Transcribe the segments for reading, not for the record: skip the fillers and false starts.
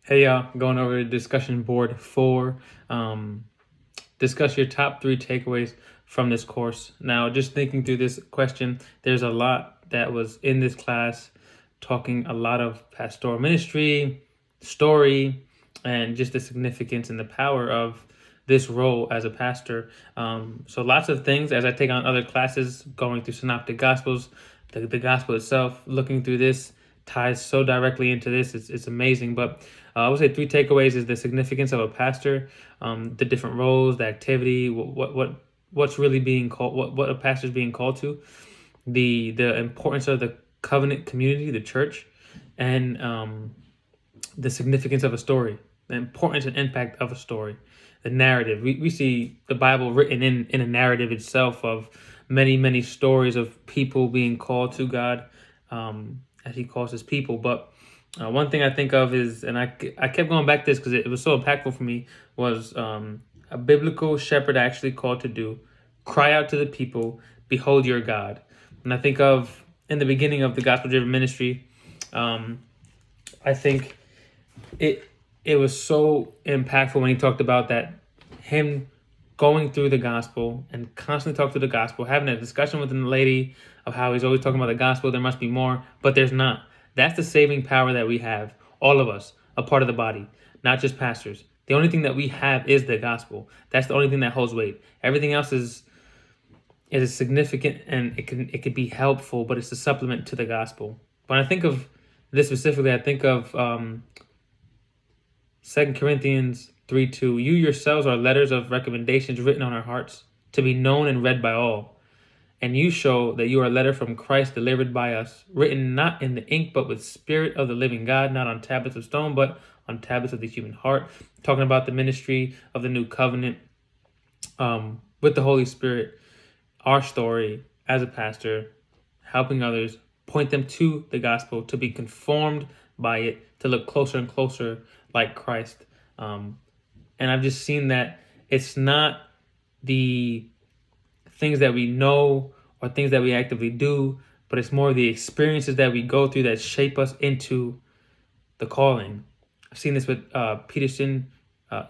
Hey y'all, going over to discussion board 4. Discuss your top 3 takeaways from this course. Now, just thinking through this question, there's a lot that was in this class, talking a lot of pastoral ministry, story, and just the significance and the power of this role as a pastor. So lots of things as I take on other classes, going through Synoptic Gospels, the gospel itself, looking through this ties so directly into this. It's amazing. But I would say 3 takeaways is the significance of a pastor, the different roles, the activity, what's really being called, what a pastor is being called to, the importance of the covenant community, the church, and the significance of a story, the importance and impact of a story, the narrative. We see the Bible written in a narrative itself of many stories of people being called to God, as He calls His people. But one thing I think of is, and I kept going back to this because it was so impactful for me, was a biblical shepherd actually called to do: cry out to the people, behold your God. And I think of in the beginning of the gospel driven ministry, I think it was so impactful when he talked about that, him going through the gospel and constantly talking to the gospel, having a discussion with the lady of how he's always talking about the gospel. There must be more, but there's not. That's the saving power that we have, all of us, a part of the body, not just pastors. The only thing that we have is the gospel. That's the only thing that holds weight. Everything else is significant, and it could be helpful, but it's a supplement to the gospel. When I think of this specifically, I think of 2 Corinthians 3:2. You yourselves are letters of recommendations written on our hearts, to be known and read by all. And you show that you are a letter from Christ, delivered by us, written not in the ink, but with spirit of the living God, not on tablets of stone, but on tablets of the human heart. Talking about the ministry of the new covenant with the Holy Spirit, our story as a pastor, helping others, point them to the gospel, to be conformed by it, to look closer and closer like Christ. And I've just seen that it's not the things that we know or things that we actively do, but it's more the experiences that we go through that shape us into the calling. I've seen this with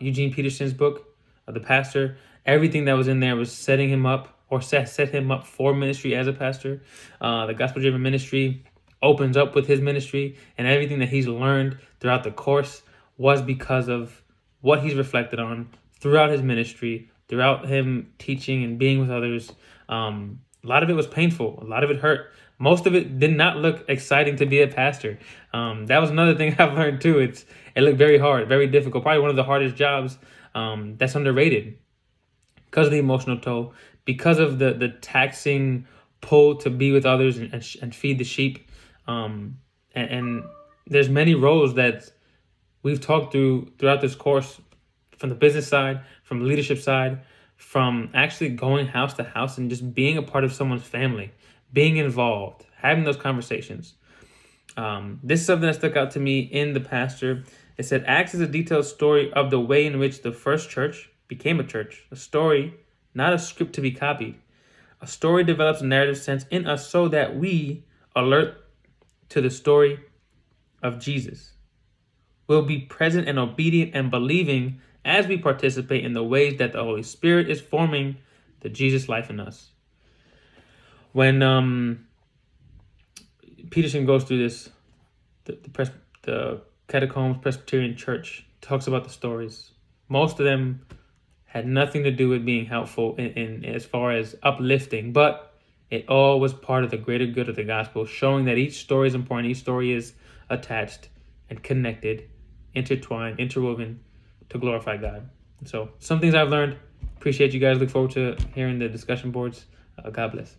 Eugene Peterson's book, The Pastor. Everything that was in there was setting him up, or set him up for ministry as a pastor. The Gospel Driven Ministry opens up with his ministry, and everything that he's learned throughout the course was because of what he's reflected on throughout his ministry, throughout him teaching and being with others. A lot of it was painful. A lot of it hurt. Most of it did not look exciting to be a pastor. That was another thing I've learned too. It looked very hard, very difficult. Probably one of the hardest jobs that's underrated because of the emotional toll, because of the taxing pull to be with others and feed the sheep. And there's many roles that we've talked throughout this course, from the business side, from the leadership side, from actually going house to house and just being a part of someone's family, being involved, having those conversations. This is something that stuck out to me in The Pastor. It said, Acts is a detailed story of the way in which the first church became a church. A story, not a script to be copied. A story develops a narrative sense in us so that we, alert to the story of Jesus, will be present and obedient and believing as we participate in the ways that the Holy Spirit is forming the Jesus life in us. When Peterson goes through this, the Catacombs Presbyterian Church talks about the stories. Most of them had nothing to do with being helpful in as far as uplifting, but it all was part of the greater good of the gospel, showing that each story is important, each story is attached and connected, intertwined, interwoven to glorify God. So some things I've learned. Appreciate you guys. Look forward to hearing the discussion boards. God bless.